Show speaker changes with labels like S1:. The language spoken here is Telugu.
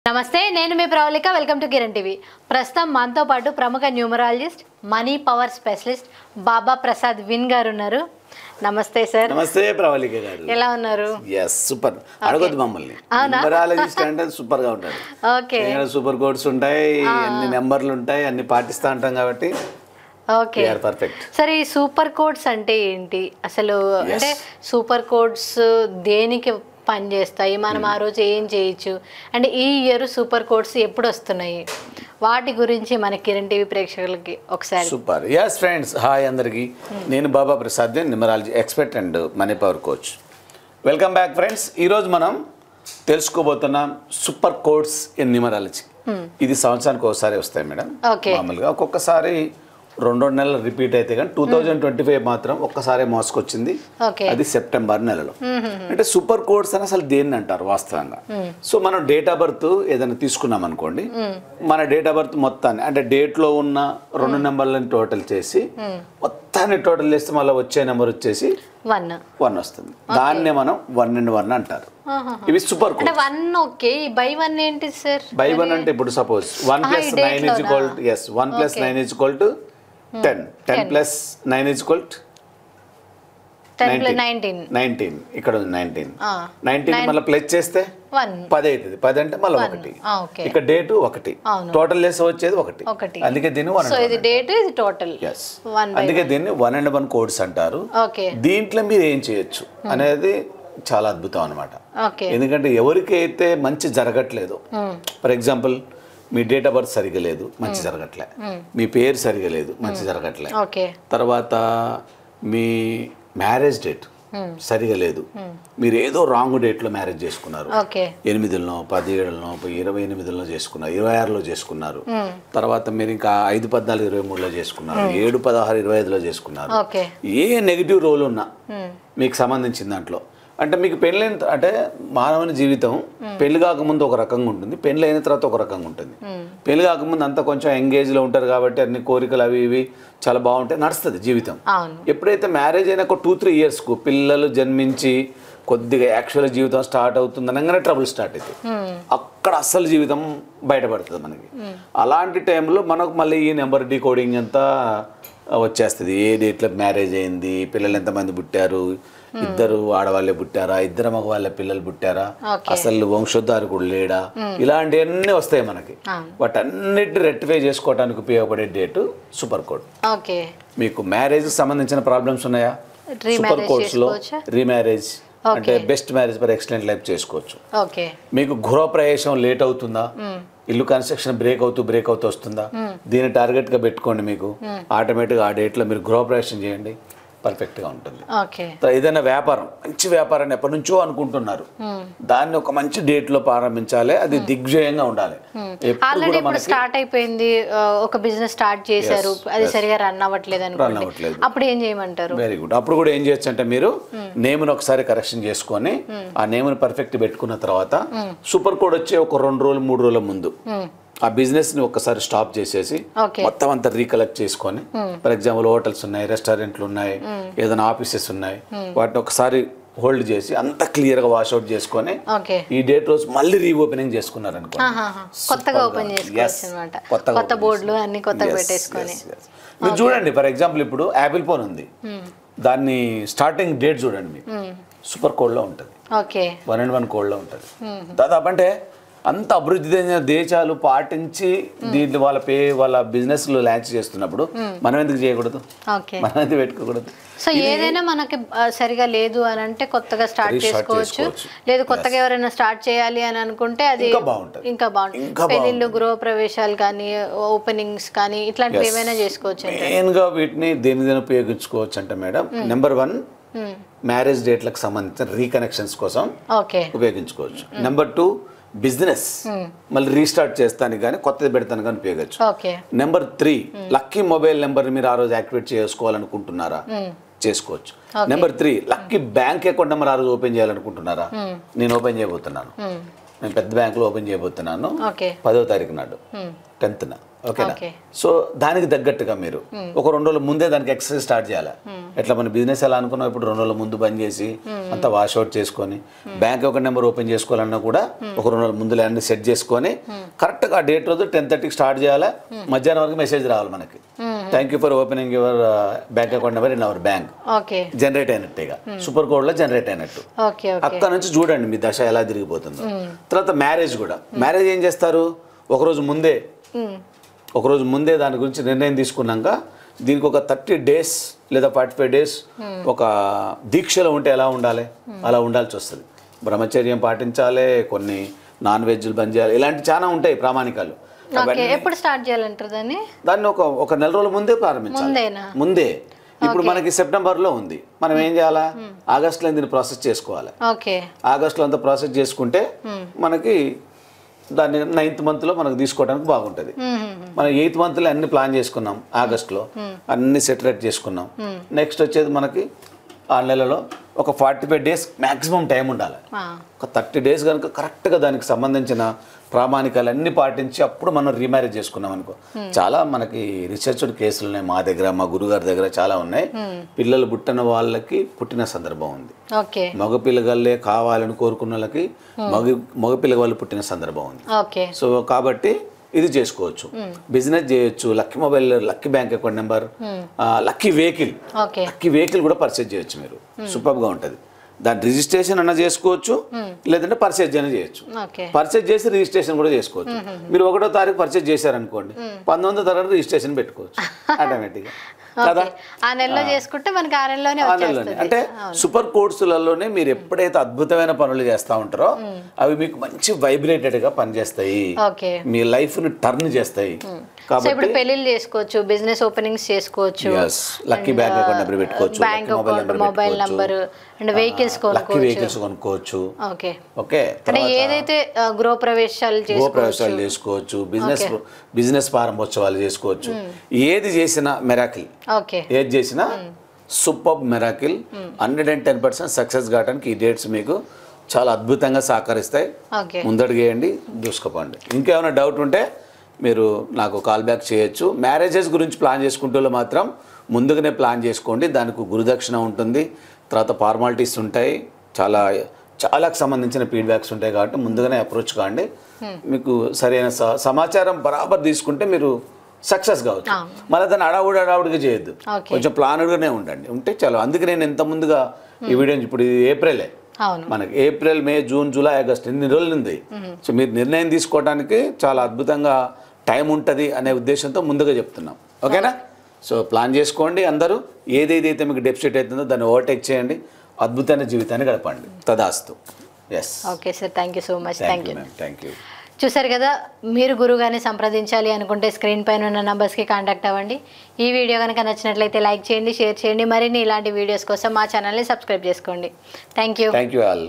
S1: నమస్తే, నేను మీ Pravalika. Welcome to Kiran TV. ప్రస్తుతం మనతో పాటు ప్రముఖ numerologist, money power specialist Baba Prasad విన్ గారు ఉన్నారు. నమస్తే సార్.
S2: నమస్తే ప్రవళిక గారు, ఎలా
S1: ఉన్నారు?
S2: yes super. అడగొద్దు మమ్మల్ని, న్యూమరాలజిస్ట్ అంటే సూపర్ గా ఉంటాడు.
S1: ఓకే,
S2: సూపర్ కోడ్స్ ఉంటాయి, అన్ని నెంబర్లు ఉంటాయి, అన్ని పాటిస్తా ఉంటాం కాబట్టి
S1: ఓకే పర్ఫెక్ట్. సరే, ఈ సూపర్ కోడ్స్ అంటే ఏంటి అసలు? అంటే సూపర్ కోడ్స్ దేనికి పని చేస్తాయి, మనం ఆ రోజు ఏం చేయొచ్చు, అంటే ఈ ఇయర్ సూపర్ కోడ్స్ ఎప్పుడు వస్తున్నాయి, వాటి గురించి మన కిరణ్ టీవీ ప్రేక్షకులకి ఒకసారి.
S2: సూపర్. yes ఫ్రెండ్స్, హాయ్ అందరికి. నేను Baba Prasad, numerology expert and money power coach. Welcome back friends. ఈరోజు మనం తెలుసుకోబోతున్నాం సూపర్ కోడ్స్ ఇన్ న్యూమరాలజీ. ఇది సంవత్సరానికి ఒకసారి వస్తాయి మేడం. మామూలుగా ఒక్కొక్కసారి 2 నెలలు రిపీట్ అయితే కానీ 2025 మాత్రం ఒక్కసారి మోసుకొచ్చింది. అది సెప్టెంబర్ నెలలో. అంటే సూపర్ కోడ్స్ అని అసలు దేన్ని అంటారు వాస్తవంగా? సో మనం డేట్ ఆఫ్ బర్త్ ఏదైనా తీసుకున్నాం అనుకోండి, మన డేట్ ఆఫ్ బర్త్ మొత్తాన్ని అంటే డేట్లో ఉన్న 2 నెంబర్లను టోటల్ చేసి మొత్తాన్ని టోటల్ చేస్తే మళ్ళీ వచ్చే నెంబర్ వచ్చేసి 1 వస్తుంది. దాన్నే మనం 1 and 1 అంటారు. ఇవి సూపర్ కోడ్.
S1: 1 ఓకే. బై 1 ఏంటి సార్?
S2: బై 1 అంటే ఇప్పుడు suppose 1 + 9 is equal to 1 + 9 is equal to 10. 10 + 9 is equal to 19. ఇక్కడ 19 మళ్ళీ ప్లస్ చేస్తే 10 అవుతుంది. 10 అంటే మళ్ళీ 1. ఇక్కడ డేట్ 1, టోటల్ చేసి వచ్చేది 1. అందుకే దీన్ని 1 అందుకే దీన్ని 1 and 1 కోడ్స్ అంటారు. దీంట్లో మీరు ఏం చేయొచ్చు అనేది చాలా అద్భుతం అనమాట. ఎందుకంటే ఎవరికైతే మంచి జరగట్లేదు, for example me date of birth సరిగా లేదు, మంచి జరగట్లే, మీ పేరు సరిగా లేదు, మంచి జరగట్లే, తర్వాత మీ మ్యారేజ్ డేట్ సరిగా లేదు, మీరు ఏదో రాంగ్ డేట్లో మ్యారేజ్ చేసుకున్నారు, 8లో 17లో 28లో చేసుకున్నారు, 26లో చేసుకున్నారు, తర్వాత మీరు ఇంకా 5, 14, 23లో చేసుకున్నారు, 7, 16, 25లో చేసుకున్నారు, ఏ నెగిటివ్ రోల్ ఉన్నా మీకు సంబంధించిన దాంట్లో, అంటే మీకు పెళ్ళైన అంటే మానవుని జీవితం పెళ్లి కాకముందు ఒక రకంగా ఉంటుంది, పెళ్ళి అయిన తర్వాత ఒక రకంగా ఉంటుంది. పెళ్లి కాకముందు అంతా కొంచెం ఎంగేజ్లో ఉంటారు కాబట్టి అన్ని కోరికలు అవి ఇవి చాలా బాగుంటాయి, నడుస్తుంది జీవితం. ఎప్పుడైతే మ్యారేజ్ అయినా ఒక 2-3 ఇయర్స్కు పిల్లలు జన్మించి కొద్దిగా యాక్చువల్ జీవితం స్టార్ట్ అవుతుంది అనగానే ట్రబుల్ స్టార్ట్ అవుతుంది. అక్కడ అస్సలు జీవితం బయటపడుతుంది మనకి. అలాంటి టైంలో మనకు మళ్ళీ ఈ నెంబర్ డీకోడింగ్ అంతా వచ్చేస్తుంది. ఏ డేట్లో మ్యారేజ్ అయింది, పిల్లలు ఎంతమంది పుట్టారు, 2 ఆడవాళ్ళే పుట్టారా, 2 మగవాళ్ళ పిల్లలు పుట్టారా, అసలు వంశోద్ధారకుడు లేడా, ఇలాంటివన్నీ వస్తాయి మనకి. వాటన్నిటి రెక్టిఫై చేసుకోవడానికి ఉపయోగపడే డేటు సూపర్ కోడ్. మీకు మ్యారేజ్ సంబంధించిన ప్రాబ్లమ్స్ ఉన్నాయా? సూపర్ కోడ్స్ లో రీమ్యారేజ్ అంటే best marriage for excellent life చేసుకోవచ్చు. మీకు గృహప్రవేశం లేట్ అవుతుందా, ఇల్లు కన్స్ట్రక్షన్ బ్రేక్ అవుతూ వస్తుందా, దీన్ని టార్గెట్ గా పెట్టుకోండి. మీకు ఆటోమేటిక్గా ఆ డేట్లో మీరు గృహప్రవేశం చేయండి, పర్ఫెక్ట్గా ఉంటుంది. ఏదైనా వ్యాపారం, మంచి వ్యాపారాన్ని ఎప్పటి నుంచో అనుకుంటున్నారు, దాన్ని ఒక మంచి డేట్లో ప్రారంభించాలి, అది దిగ్విజయంగా ఉండాలి.
S1: స్టార్ట్ అయిపోయింది, ఒక బిజినెస్ స్టార్ట్ చేశారు, అది సరిగా రన్ అవ్వట్లేదు, అప్పుడు ఏం చేయమంటారు?
S2: Very good. అప్పుడు కూడా ఏం చేయొచ్చు అంటే మీరు నేమ్ను ఒకసారి కరెక్షన్ చేసుకొని ఆ నేమ్ను పర్ఫెక్ట్ పెట్టుకున్న తర్వాత సూపర్ కోడ్ వచ్చే ఒక 2 రోజులు 3 రోజుల ముందు ఆ బిజినెస్ ని ఒక్కసారి స్టాప్ చేసేసి మొత్తం అంతా రీకలెక్ట్ చేసుకొని, ఫర్ ఎగ్జాంపుల్ హోటల్స్ ఉన్నాయి, రెస్టారెంట్లు ఉన్నాయి, ఏదైనా ఆఫీసెస్ ఉన్నాయి, వాటిని ఒకసారి హోల్డ్ చేసి అంతా క్లియర్ గా వాష్ అవుట్ చేసుకొని ఈ డేట్ రోజు మళ్ళీ రీఓపెనింగ్ చేసుకున్నారు అనుకో, మీరు చూడండి. ఫర్ ఎగ్జాంపుల్ ఇప్పుడు యాపిల్ ఫోన్ ఉంది, దాన్ని స్టార్టింగ్ డేట్ చూడండి, మీకు సూపర్ కోడ్ లో ఉంటుంది, 1 and 1 కోడ్ లో ఉంటుంది. దాదాపు అంటే అంత అభివృద్ధి చెందిన దేశాలు పాటించి దీంట్లో వాళ్ళ బిజినెస్ లో లాంచ్ చేస్తున్నప్పుడు మనం ఎందుకు చేయకూడదు, మనం ఎందుకు పెట్టుకోకూడదు?
S1: సో ఏదైనా మనకి సరిగా లేదు అని అంటే కొత్తగా స్టార్ట్ చేసుకోవచ్చు, లేదు కొత్తగా ఎవరైనా స్టార్ట్ చేయాలి అని అనుకుంటే అది ఇంకా బాగుంటుంది. పెళ్లిళ్ళు, గృహ ప్రవేశాలు కానీ, ఓపెనింగ్స్ కానీ, ఇట్లాంటివి ఏమైనా చేసుకోవచ్చు.
S2: మెయిన్ గా వీటిని దేని ఉపయోగించుకోవచ్చు అంటే మేడం, నెంబర్ 1 మ్యారేజ్ డేట్లకు సంబంధించిన రీకనెక్షన్స్ కోసం ఉపయోగించుకోవచ్చు. నెంబర్ 2 బిజినెస్ మళ్ళీ రీస్టార్ట్ చేస్తానికి కానీ కొత్తది పెడతాను కానీ ఉపయోగించవచ్చు. నెంబర్ 3 లక్కీ మొబైల్ నెంబర్ మీరు ఆ రోజు యాక్టివేట్ చేసుకోవాలనుకుంటున్నారా, చేసుకోవచ్చు. Number 3 lucky bank account number ఆ రోజు ఓపెన్ చేయాలనుకుంటున్నారా, నేను ఓపెన్ చేయబోతున్నాను, నేను పెద్ద బ్యాంకులో ఓపెన్ చేయబోతున్నాను 10వ తారీఖు నాడు 10th ఓకేనా. సో దానికి తగ్గట్టుగా మీరు ఒక 2 రోజుల ముందే దానికి ఎక్సర్సైజ్ స్టార్ట్ చేయాలి. ఎట్లా మన బిజినెస్ ఎలా అనుకున్నాం, ఇప్పుడు 2 రోజుల ముందు బంద్ చేసి అంతా వాష్అవుట్ చేసుకొని బ్యాంక్ అకౌంట్ నెంబర్ ఓపెన్ చేసుకోవాలన్నా కూడా ఒక 2 రోజుల ముందు అన్ని సెట్ చేసుకొని కరెక్ట్గా ఆ డేట్ రోజు 10:30కి స్టార్ట్ చేయాలి. మధ్యాహ్నం వరకు మెసేజ్ రావాలి మనకి, thank you for opening your bank account number in our bank. Generate అయినట్టుగా సూపర్ కోడ్ లో జనరేట్ అయినట్టు. అక్కడ నుంచి చూడండి మీ దశ ఎలా తిరిగిపోతుందో. తర్వాత మ్యారేజ్ కూడా, మ్యారేజ్ ఏం చేస్తారు, ఒకరోజు ముందే దాని గురించి నిర్ణయం తీసుకున్నాక దీనికి ఒక 30 days లేదా 45 days ఒక దీక్షలో ఉంటే ఎలా ఉండాలి అలా ఉండాల్సి వస్తుంది. బ్రహ్మచర్యం పాటించాలి, కొన్ని నాన్ వెజ్లు బంద్ చేయాలి, ఇలాంటి చాలా ఉంటాయి ప్రామాణికాలు.
S1: ఎప్పుడు స్టార్ట్ చేయాలంటారు
S2: దాన్ని ఒక నెల రోజుల ముందే ప్రారంభించాలి. ముందే ఇప్పుడు మనకి సెప్టెంబర్లో ఉంది, మనం ఏం చేయాలా, ఆగస్టులో దీన్ని ప్రాసెస్ చేసుకోవాలి. ఆగస్టులో అంతా ప్రాసెస్ చేసుకుంటే మనకి దాన్ని 9th monthలో మనకు తీసుకోవడానికి బాగుంటుంది. మనం 8th monthలో అన్ని ప్లాన్ చేసుకున్నాం, ఆగస్టులో అన్ని సెటరేట్ చేసుకున్నాం. నెక్స్ట్ వచ్చేది మనకి ఆ నెలలో ఒక 45 days మ్యాక్సిమం టైం ఉండాలి. ఒక 30 days కనుక కరెక్ట్గా దానికి సంబంధించిన ప్రామాణికాలు అన్ని పాటించి అప్పుడు మనం రీమ్యారేజ్ చేసుకున్నాం అనుకో, చాలా మనకి రిసెర్చ్డ్ కేసులు ఉన్నాయి. మా దగ్గర, మా గురుగారి దగ్గర చాలా ఉన్నాయి. పిల్లలు పుట్టిన వాళ్ళకి పుట్టిన సందర్భం ఉంది, మగపిల్లగాళ్ళే కావాలని కోరుకున్న వాళ్ళకి మగపిల్లగాళ్ళు పుట్టిన సందర్భం ఉంది. సో కాబట్టి ఇది చేసుకోవచ్చు, బిజినెస్ చేయొచ్చు, lucky mobile, lucky bank account number, lucky vehicle కూడా పర్చేజ్ చేయొచ్చు మీరు. సూపర్గా ఉంటుంది. దాని రిజిస్ట్రేషన్ అన్న చేసుకోవచ్చు, లేదంటే పర్చేజ్ అయినా చేయొచ్చు. పర్చేజ్ చేసి రిజిస్ట్రేషన్ కూడా చేసుకోవచ్చు. మీరు 1వ తారీఖు పర్చేజ్ చేశారనుకోండి, 19వ తారీఖు రిజిస్ట్రేషన్ పెట్టుకోవచ్చు ఆటోమేటిక్గా కదా. అంటే సూపర్ కోర్సులలోనే మీరు ఎప్పుడైతే అద్భుతమైన పనులు చేస్తూ ఉంటారో అవి మీకు మంచి వైబ్రేటెడ్గా పనిచేస్తాయి, మీ లైఫ్ని టర్న్ చేస్తాయి.
S1: కాబట్టి పెళ్లిళ్ళు చేసుకోవచ్చు, బిజినెస్ ఓపెనింగ్స్ చేసుకోవచ్చు,
S2: లక్కీ బ్యాంక్ అకౌంట్ నెంబర్ పెట్టుకోవచ్చు,
S1: bank account, mobile number and vehicles
S2: కొనుక్కోవచ్చు.
S1: ఓకే, అంటే ఏదైతే గృహప్రవేశాలు
S2: చేసుకోవచ్చు, బిజినెస్ ప్రారంభోత్సవాలు చేసుకోవచ్చు. ఏది చేసినా మెరాకిల్, ఏది చేసినా సూపర్ మెరాకిల్. 110% సక్సెస్ కావడానికి ఈ డేట్స్ మీకు చాలా అద్భుతంగా సహకరిస్తాయి. ముందడుగేయండి, దూసుకుపోండి. ఇంకేమైనా డౌట్ ఉంటే మీరు నాకు కాల్ బ్యాక్ చేయొచ్చు. మ్యారేజెస్ గురించి ప్లాన్ చేసుకుంటూ మాత్రం ముందుగానే ప్లాన్ చేసుకోండి. దానికి గురుదక్షిణ ఉంటుంది, తర్వాత ఫార్మాలిటీస్ ఉంటాయి, చాలాకు సంబంధించిన ఫీడ్బ్యాక్స్ ఉంటాయి. కాబట్టి ముందుగానే అప్రోచ్ కాండి. మీకు సరైన సమాచారం బరాబర్ తీసుకుంటే మీరు సక్సెస్ కావచ్చు. మళ్ళీ దాన్ని అడావుడిగా చేయొద్దు, కొంచెం ప్లాన్డ్గానే ఉంటే చాలు. అందుకే నేను ఎంత ముందుగా ఈ వీడియో, ఇప్పుడు ఇది ఏప్రిలే, మనకి ఏప్రిల్, మే, జూన్, జూలై, ఆగస్ట్ ఇన్ని రోజులు ఉంది. సో మీరు నిర్ణయం తీసుకోవడానికి చాలా అద్భుతంగా టైం ఉంటుంది అనే ఉద్దేశంతో ముందుగా చెప్తున్నాం. ఓకేనా. సో ప్లాన్ చేసుకోండి అందరూ. ఏదైతే మీకు డెఫిసిట్ అవుతుందో దాన్ని ఓవర్టేక్ చేయండి, అద్భుతమైన జీవితాన్ని గడపండి. తదాస్తు. Yes.
S1: Okay sir, thank you so much.
S2: Thank you.
S1: చూసారు కదా, మీరు గురువుగారిని సంప్రదించాలి అనుకుంటే స్క్రీన్ పైన ఉన్న నంబర్స్కి కాంటాక్ట్ అవ్వండి. ఈ వీడియో కనుక నచ్చినట్లయితే లైక్ చేయండి, షేర్ చేయండి. మరిన్ని ఇలాంటి వీడియోస్ కోసం మా ఛానల్ని సబ్స్క్రైబ్ చేసుకోండి. Thank you.
S2: ఆల్.